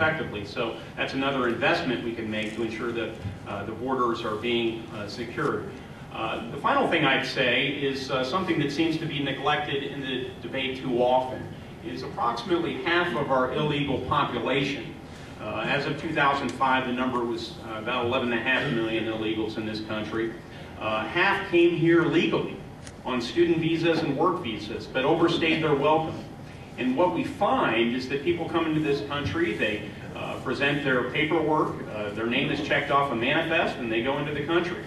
effectively. So that's another investment we can make to ensure that the borders are being secured. The final thing I'd say is something that seems to be neglected in the debate too often, is approximately half of our illegal population. As of 2005, the number was about 11.5 million illegals in this country. Half came here legally on student visas and work visas, but overstayed their welcome. And what we find is that people come into this country, they present their paperwork, their name is checked off a manifest, and they go into the country.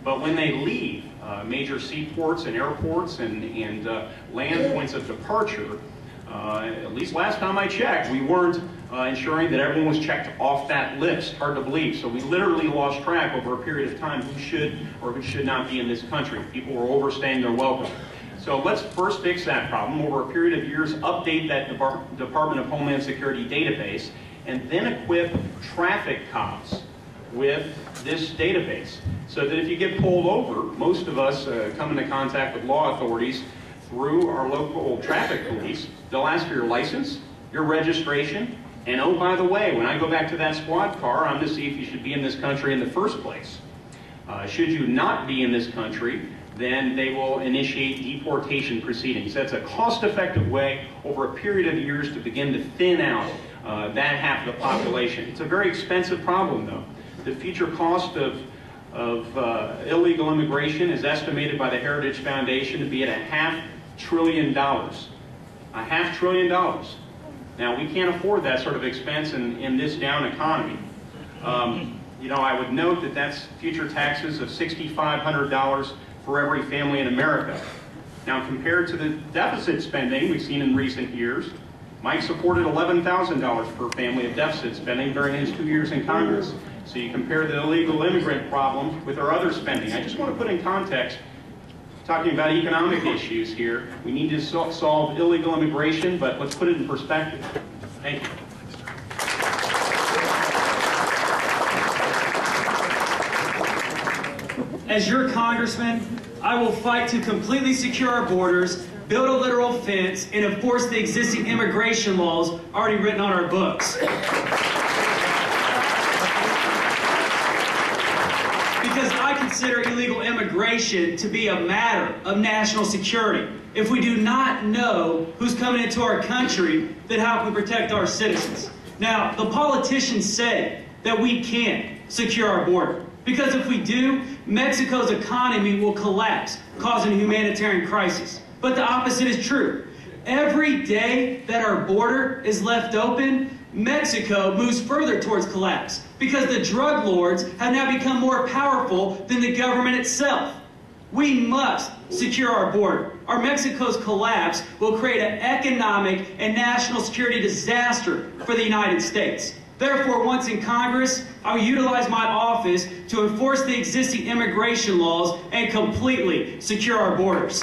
But when they leave major seaports and airports and land points of departure, at least last time I checked, we weren't ensuring that everyone was checked off that list. Hard to believe. So we literally lost track over a period of time who should or who should not be in this country. People were overstaying their welcome. So let's first fix that problem. Over a period of years, update that Department of Homeland Security database, and then equip traffic cops with this database. So that if you get pulled over, most of us come into contact with law authorities through our local traffic police. They'll ask for your license, your registration, and oh, by the way, when I go back to that squad car, I'm to see if you should be in this country in the first place. Should you not be in this country, then they will initiate deportation proceedings. That's a cost-effective way over a period of years to begin to thin out that half of the population. It's a very expensive problem, though. The future cost of illegal immigration is estimated by the Heritage Foundation to be at $500 billion. $500 billion. Now, we can't afford that sort of expense in this down economy. You know, I would note that that's future taxes of $6,500 for every family in America. Now, compared to the deficit spending we've seen in recent years, Mike supported $11,000 per family of deficit spending during his 2 years in Congress. So you compare the illegal immigrant problem with our other spending. I just want to put in context, talking about economic issues here. We need to solve illegal immigration, but let's put it in perspective. Thank you. As your congressman, I will fight to completely secure our borders, build a literal fence, and enforce the existing immigration laws already written on our books. Because I consider illegal immigration to be a matter of national security. If we do not know who's coming into our country, then how can we protect our citizens? Now, the politicians say that we can't secure our border. Because if we do, Mexico's economy will collapse, causing a humanitarian crisis. But the opposite is true. Every day that our border is left open, Mexico moves further towards collapse because the drug lords have now become more powerful than the government itself. We must secure our border. Our Mexico's collapse will create an economic and national security disaster for the United States. Therefore, once in Congress, I will utilize my office to enforce the existing immigration laws and completely secure our borders.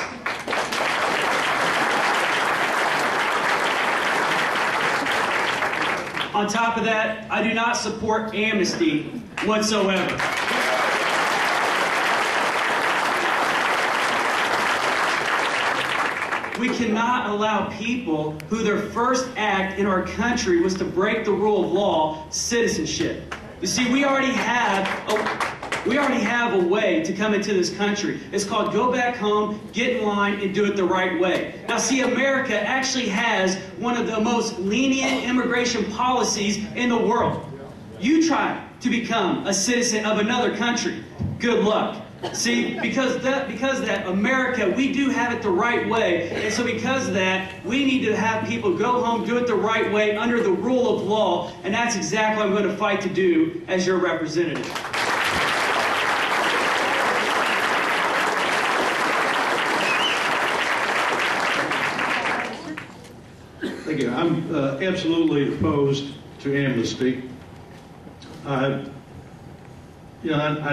On top of that, I do not support amnesty whatsoever. We cannot allow people who their first act in our country was to break the rule of law citizenship. You see, we already have a way to come into this country. It's called go back home, get in line, and do it the right way. Now, see, America actually has one of the most lenient immigration policies in the world. You try to become a citizen of another country, good luck. See, because of that, America, we do have it the right way. And so because of that, we need to have people go home, do it the right way under the rule of law. And that's exactly what I'm going to fight to do as your representative. Thank you. I'm absolutely opposed to amnesty. I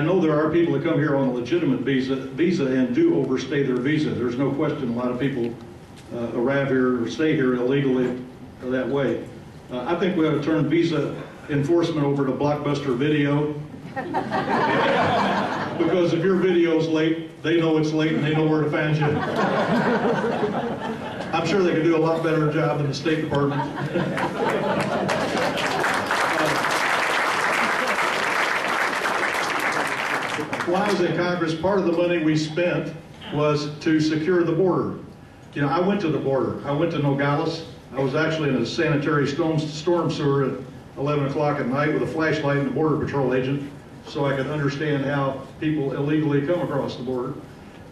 know there are people that come here on a legitimate visa and do overstay their visa. There's no question a lot of people arrive here or stay here illegally that way. I think we ought to turn visa enforcement over to Blockbuster Video. Because if your video's late, they know it's late and they know where to find you. I'm sure they could do a lot better job than the State Department. I was in Congress, part of the money we spent was to secure the border. You know, I went to the border. I went to Nogales. I was actually in a sanitary storm sewer at 11 o'clock at night with a flashlight and a Border Patrol agent so I could understand how people illegally come across the border.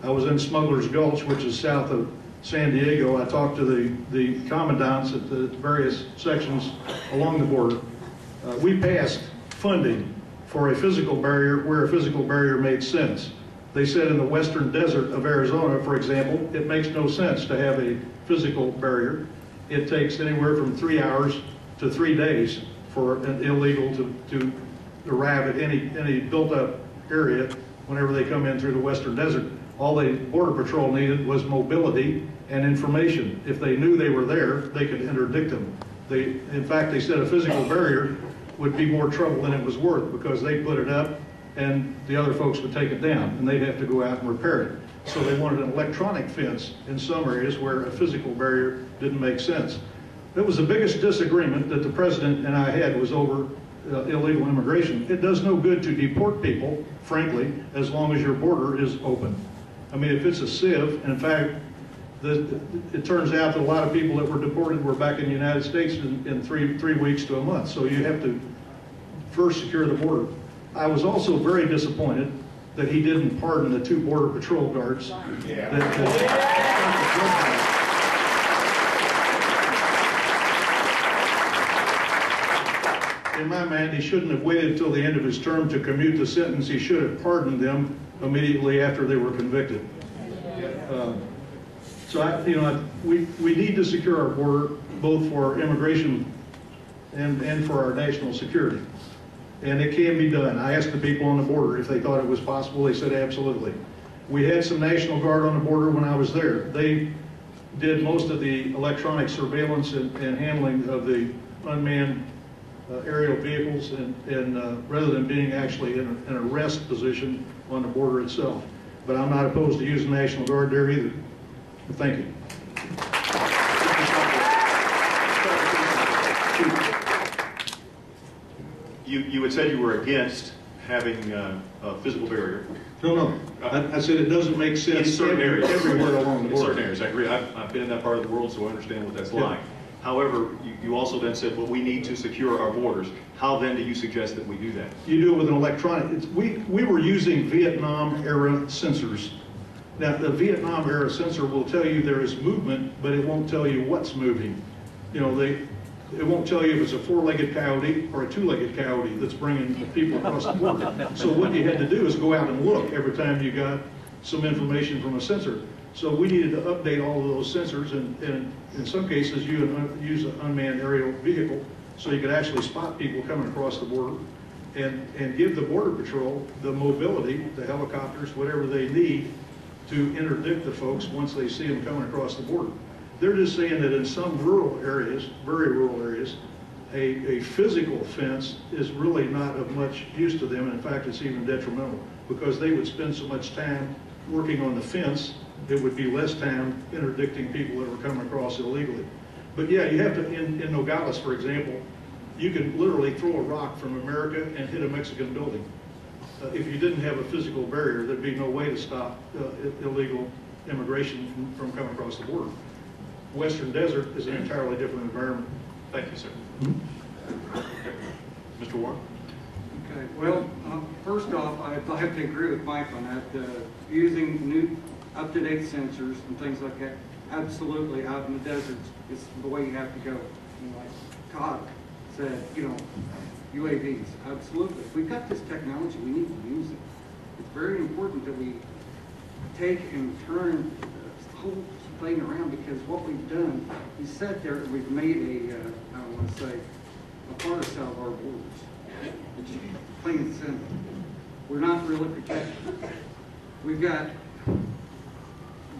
I was in Smuggler's Gulch, which is south of San Diego. I talked to the commandants at the various sections along the border. We passed funding for a physical barrier where a physical barrier made sense. They said in the western desert of Arizona, for example, it makes no sense to have a physical barrier. It takes anywhere from 3 hours to 3 days for an illegal to arrive at any built-up area whenever they come in through the western desert. All the Border Patrol needed was mobility and information. If they knew they were there, they could interdict them. In fact, they said a physical barrier would be more trouble than it was worth because they put it up and the other folks would take it down and they'd have to go out and repair it. So they wanted an electronic fence in some areas where a physical barrier didn't make sense. That was the biggest disagreement that the president and I had was over illegal immigration. It does no good to deport people, frankly, as long as your border is open. I mean, if it's a sieve, and in fact, it turns out that a lot of people that were deported were back in the United States in three weeks to a month. So you have to first secure the border. I was also very disappointed that he didn't pardon the 2 Border Patrol guards. In my mind, he shouldn't have waited until the end of his term to commute the sentence. He should have pardoned them immediately after they were convicted. We need to secure our border, both for immigration and for our national security. And it can be done. I asked the people on the border if they thought it was possible. They said absolutely. We had some National Guard on the border when I was there. They did most of the electronic surveillance and handling of the unmanned aerial vehicles, and rather than being actually in an arrest position on the border itself. But I'm not opposed to using National Guard there either. But thank you. You had said you were against having a physical barrier. No. I said it doesn't make sense in certain areas. everywhere along the border. In certain areas, I agree. I've been in that part of the world, so I understand what that's like. However, you also then said, well, we need to secure our borders. How then do you suggest that we do that? You do it with an electronic. We were using Vietnam-era sensors. Now, the Vietnam-era sensor will tell you there is movement, but it won't tell you what's moving. You know, it won't tell you if it's a 4-legged coyote or a 2-legged coyote that's bringing people across the border. So what you had to do is go out and look every time you got some information from a sensor. So we needed to update all of those sensors, and in some cases you use an unmanned aerial vehicle so you could actually spot people coming across the border and give the Border Patrol the mobility, the helicopters, whatever they need to interdict the folks once they see them coming across the border. They're just saying that in some rural areas, very rural areas, a physical fence is really not of much use to them. In fact, it's even detrimental because they would spend so much time working on the fence, it would be less time interdicting people that were coming across illegally. But yeah, you have to, in Nogales, for example, you can literally throw a rock from America and hit a Mexican building. If you didn't have a physical barrier, there'd be no way to stop illegal immigration from coming across the border. Western desert is an entirely different environment. Thank you, sir. Mr. Warren? Okay, well, first off, I have to agree with Mike on that. Using new up-to-date sensors and things like that, absolutely out in the deserts is the way you have to go. And like Todd said, UAVs, absolutely. If we've got this technology, we need to use it. It's very important that we take and turn the whole thing around, because what we've done, we sat there and we've made I want to say, a farce out of our borders. It's plain and simple. We're not really protected. We've got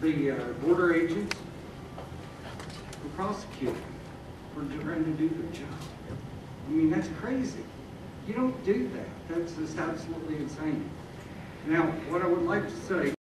the border agents who prosecute for trying to do their job. I mean, that's crazy. You don't do that. That's just absolutely insane. Now, what I would like to say